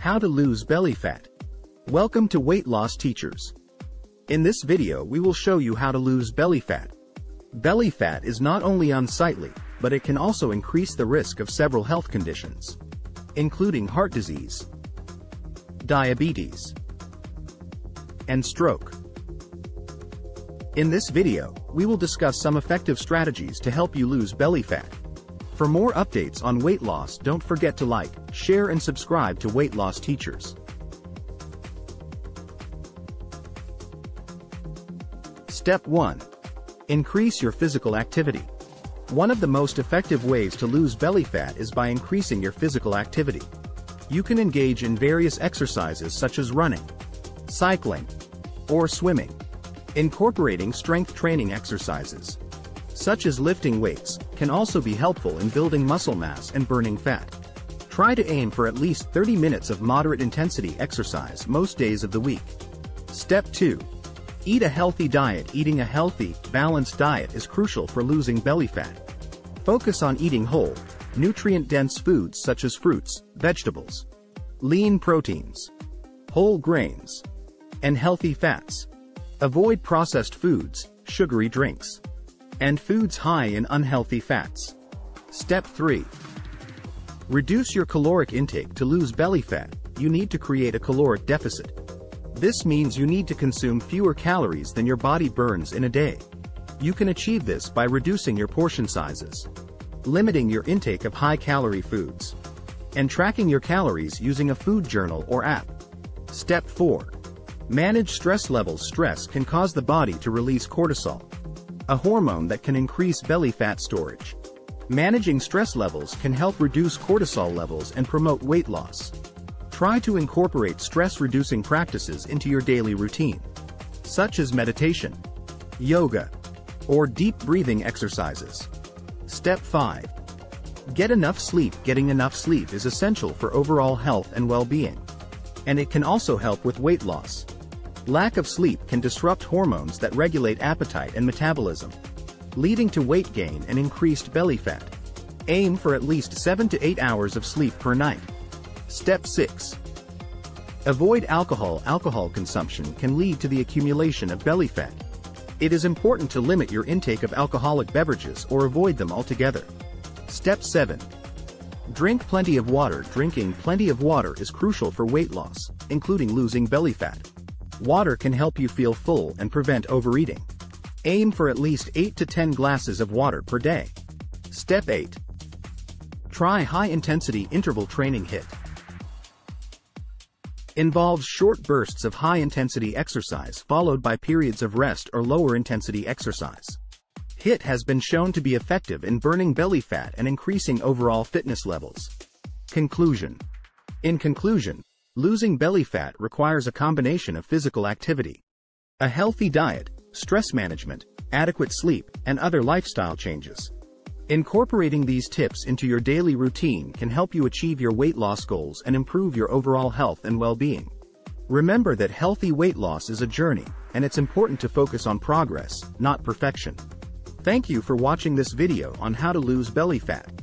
How to lose belly fat. Welcome to Weight Loss Teachers. In this video we will show you how to lose belly fat. Belly fat is not only unsightly, but it can also increase the risk of several health conditions, including heart disease, diabetes, and stroke. In this video, we will discuss some effective strategies to help you lose belly fat. For more updates on weight loss, don't forget to like, share and subscribe to Weight Loss Teachers. Step 1. Increase your physical activity. One of the most effective ways to lose belly fat is by increasing your physical activity. You can engage in various exercises such as running, cycling, or swimming. Incorporating strength training exercises, such as lifting weights, can also be helpful in building muscle mass and burning fat. Try to aim for at least 30 minutes of moderate intensity exercise most days of the week. Step 2. Eat a healthy diet. Eating a healthy, balanced diet is crucial for losing belly fat. Focus on eating whole, nutrient-dense foods such as fruits, vegetables, lean proteins, whole grains, and healthy fats. Avoid processed foods, sugary drinks, and foods high in unhealthy fats. Step 3. Reduce your caloric intake. To lose belly fat, you need to create a caloric deficit. This means you need to consume fewer calories than your body burns in a day. You can achieve this by reducing your portion sizes, limiting your intake of high-calorie foods, and tracking your calories using a food journal or app. Step 4. Manage stress levels. Stress can cause the body to release cortisol, a hormone that can increase belly fat storage. Managing stress levels can help reduce cortisol levels and promote weight loss. Try to incorporate stress-reducing practices into your daily routine, such as meditation, yoga, or deep breathing exercises. Step 5. Get enough sleep. Getting enough sleep is essential for overall health and well-being, and it can also help with weight loss. Lack of sleep can disrupt hormones that regulate appetite and metabolism, leading to weight gain and increased belly fat. Aim for at least 7 to 8 hours of sleep per night. Step 6. Avoid alcohol. Alcohol consumption can lead to the accumulation of belly fat. It is important to limit your intake of alcoholic beverages or avoid them altogether. Step 7. Drink plenty of water. Drinking plenty of water is crucial for weight loss, including losing belly fat. Water can help you feel full and prevent overeating. Aim for at least 8 to 10 glasses of water per day. Step 8. Try high-intensity interval training. HIIT involves short bursts of high-intensity exercise followed by periods of rest or lower-intensity exercise. HIIT has been shown to be effective in burning belly fat and increasing overall fitness levels. Conclusion. In conclusion, losing belly fat requires a combination of physical activity, a healthy diet, stress management, adequate sleep, and other lifestyle changes. Incorporating these tips into your daily routine can help you achieve your weight loss goals and improve your overall health and well-being. Remember that healthy weight loss is a journey, and it's important to focus on progress, not perfection. Thank you for watching this video on how to lose belly fat.